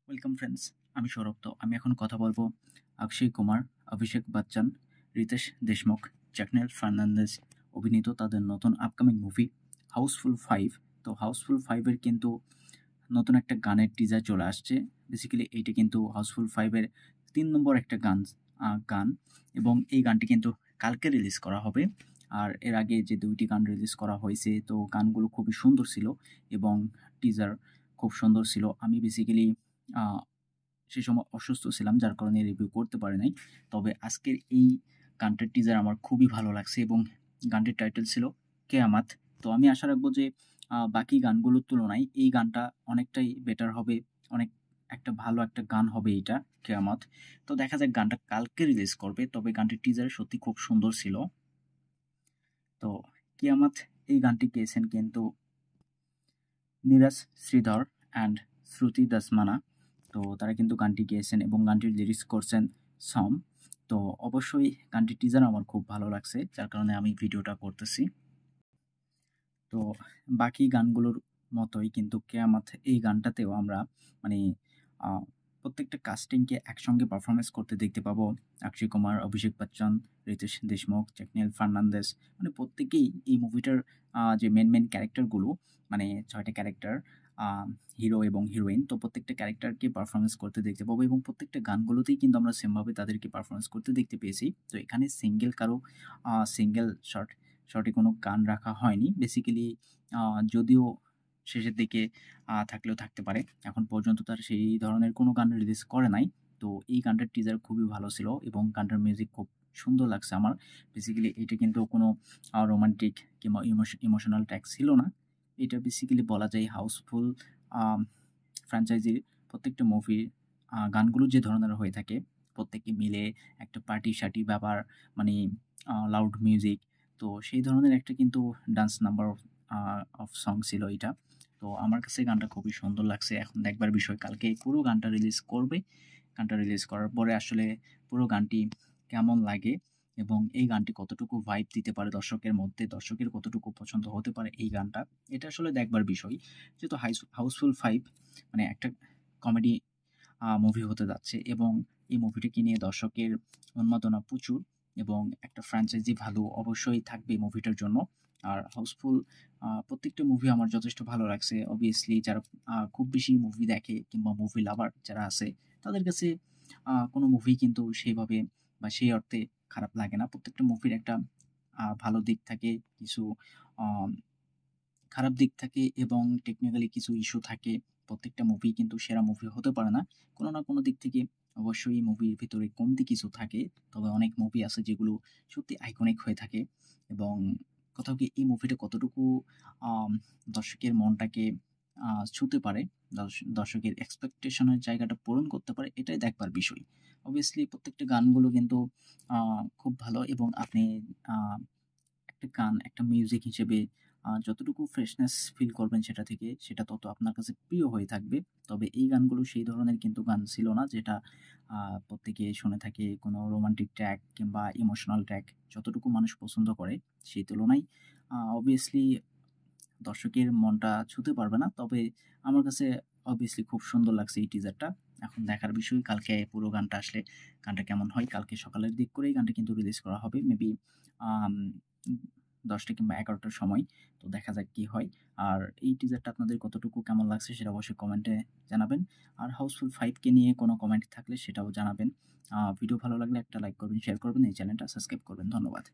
Welcome friends, আমি সৌরভ। তো আমি এখন কথা বলবো অক্ষয় কুমার, অভিষেক বচ্চন, রিতেশ দেশমুখ, জ্যাকনেল ফার্নান্দেজ অভিনীত তাদের নতুন আপকামিং মুভি হাউসফুল 5। তো হাউসফুল 5-এর কিন্তু নতুন একটা গানের টিজার চলে আসছে। বেসিক্যালি এইটা কিন্তু হাউসফুল 5-এর 3 নম্বর একটা গান এবং এই গানটি কিন্তু কালকে রিলিজ করা হবে। আর এর আগে যে 2টি গান রিলিজ করা হয়েছে, তো গানগুলো খুবই সুন্দর ছিল এবং টিজার খুব সুন্দর ছিল। আমি বেসিক্যালি সে সময় অসুস্থ ছিলাম, যার কারণে রিভিউ করতে পারি নাই। তবে আজকের এই গানটার টিজার আমার খুবই ভালো লাগছে এবং গানটির টাইটেল ছিল কেয়ামাত। তো আমি আশা রাখবো যে বাকি গানগুলোর তুলনায় এই গানটা অনেকটাই বেটার হবে, অনেক একটা ভালো একটা গান হবে এইটা, কেয়ামত। তো দেখা যাক, গানটা কালকে রিলিজ করবে, তবে গানটির টিজার সত্যি খুব সুন্দর ছিল। তো কেয়ামত এই গানটি গেয়েছেন কিন্তু নীরজ শ্রীধর অ্যান্ড শ্রুতি দাসমানা। তো তারা কিন্তু গানটি গেয়েছেন এবং গানটির লিরিক্স করছেন সম। তো অবশ্যই গানটির টিজার আমার খুব ভালো লাগছে, যার কারণে আমি ভিডিওটা করতেছি। তো বাকি গানগুলোর মতোই কিন্তু কেয়ামত এই গানটাতেও আমরা মানে প্রত্যেকটা কাস্টিংকে একসঙ্গে পারফরমেন্স করতে দেখতে পাবো। অক্ষয় কুমার, অভিষেক বচ্চন, রিতেশ দেশমুখ, জ্যাকনেল ফার্নান্দেজ, মানে প্রত্যেকেই এই মুভিটার যে মেন ক্যারেক্টারগুলো, মানে 6টা ক্যারেক্টার, হিরো এবং হিরোইন, তো প্রত্যেকটা ক্যারেক্টারকে পারফরমেন্স করতে দেখতে পাবো এবং প্রত্যেকটা গানগুলোতেই কিন্তু আমরা সেমভাবে তাদেরকে পারফরমেন্স করতে দেখতে পেয়েছি। তো এখানে সিঙ্গেল শর্টে কোনো গান রাখা হয়নি। বেসিক্যালি যদিও শেষের দিকে থাকলেও থাকতে পারে, এখন পর্যন্ত তার সেই ধরনের কোনো গান রিলিজ করে নাই। তো এই গানটার টিজার খুবই ভালো ছিল এবং গানটার মিউজিক খুব সুন্দর লাগছে আমার। বেসিক্যালি এটা কিন্তু কোনো রোমান্টিক কিংবা ইমোশনাল ট্র্যাক ছিল না। এটা বেসিক্যালি বলা যায় হাউসফুল ফ্র্যাঞ্চাইজির প্রত্যেকটা মুভির গানগুলো যে ধরনের হয়ে থাকে, প্রত্যেকে মিলে একটা পার্টি-সার্টি ব্যাপার, মানে লাউড মিউজিক। তো সেই ধরনের একটা কিন্তু ডান্স নাম্বার অফ সং ছিল এটা। তো আমার কাছে গানটা খুবই সুন্দর লাগছে। এখন দেখবার বিষয়, কালকে পুরো গানটা রিলিজ করবে। গানটা রিলিজ করার পরে আসলে পুরো গানটি কেমন লাগে এবং এই গানটি কতটুকু ভাইব দিতে পারে দর্শকের মধ্যে, দর্শকের কতটুকু পছন্দ হতে পারে এই গানটা, এটা আসলে দেখবার বিষয়। যেহেতু হাউসফুল 5 মানে একটা কমেডি মুভি হতে যাচ্ছে এবং এই মুভিটাকে নিয়ে দর্শকের উন্মাদনা প্রচুর এবং একটা ফ্র্যাঞ্চাইজি ভালো অবশ্যই থাকবে মুভিটার জন্য। আর হাউসফুল প্রত্যেকটা মুভি আমার যথেষ্ট ভালো লাগছে। অবভিয়াসলি যারা খুব বেশি মুভি দেখে কিংবা মুভি লাভার যারা আছে, তাদের কাছে কোনো মুভি কিন্তু সেইভাবে বা সেই অর্থে খারাপ লাগে না। প্রত্যেকটা মুভির একটা ভালো দিক থাকে, কিছু আম খারাপ দিক থাকে এবং টেকনিক্যালি কিছু ইস্যু থাকে। প্রত্যেকটা মুভি কিন্তু সেরা মুভি হতে পারে না। কোনো না কোনো দিক থেকে অবশ্যই মুভির ভিতরে কমতি কিছু থাকে। তবে অনেক মুভি আছে যেগুলো সত্যি আইকনিক হয়ে থাকে এবং কোথাও কি এই মুভিটা কতটুকু আম দর্শকের মনটাকে ছুঁতে পারে, দর্শকের এক্সপেকটেশনের জায়গাটা পূরণ করতে পারে, এটাই দেখবার বিষয়। অবভিয়াসলি প্রত্যেকটা গানগুলো কিন্তু আ খুব ভালো এবং আপনি আ একটা গান, একটা মিউজিক হিসেবে যতটুকু ফ্রেশনেস ফিল করবেন সেটা থেকে, সেটা তত আপনার কাছে প্রিয় হয়ে থাকবে। তবে এই গানগুলো সেই ধরনের কিন্তু গান ছিল না যেটা প্রত্যেকে শুনে থাকে, কোনো রোমান্টিক ট্র্যাক কিংবা ইমোশনাল ট্র্যাক যতটুকু মানুষ পছন্দ করে, সেই তুলনায় অবভিয়াসলি দর্শকের মনটা ছুঁতে পারবে না। তবে আমার কাছে অবভিয়াসলি খুব সুন্দর লাগছে এই টিজারটা। এখন দেখার বিষয় কালকে পুরো গানটা আসলে গানটা কেমন হয়। কালকে সকালের দিক করেই গানটা কিন্তু রিলিজ করা হবে। মেবি আম ১০টা কিংবা ১১টার সময়। তো দেখা যাক কি হয়। আর এই টিজারটা আপনাদের কতটুকু কেমন লাগছে সেটা অবশ্যই কমেন্টে জানাবেন। আর হাউসফুল 5 কে নিয়ে কোনো কমেন্ট থাকলে সেটাও জানাবেন। ভিডিও ভালো লাগলে একটা লাইক করবেন, শেয়ার করবেন, এই চ্যানেলটা সাবস্ক্রাইব করবেন। ধন্যবাদ।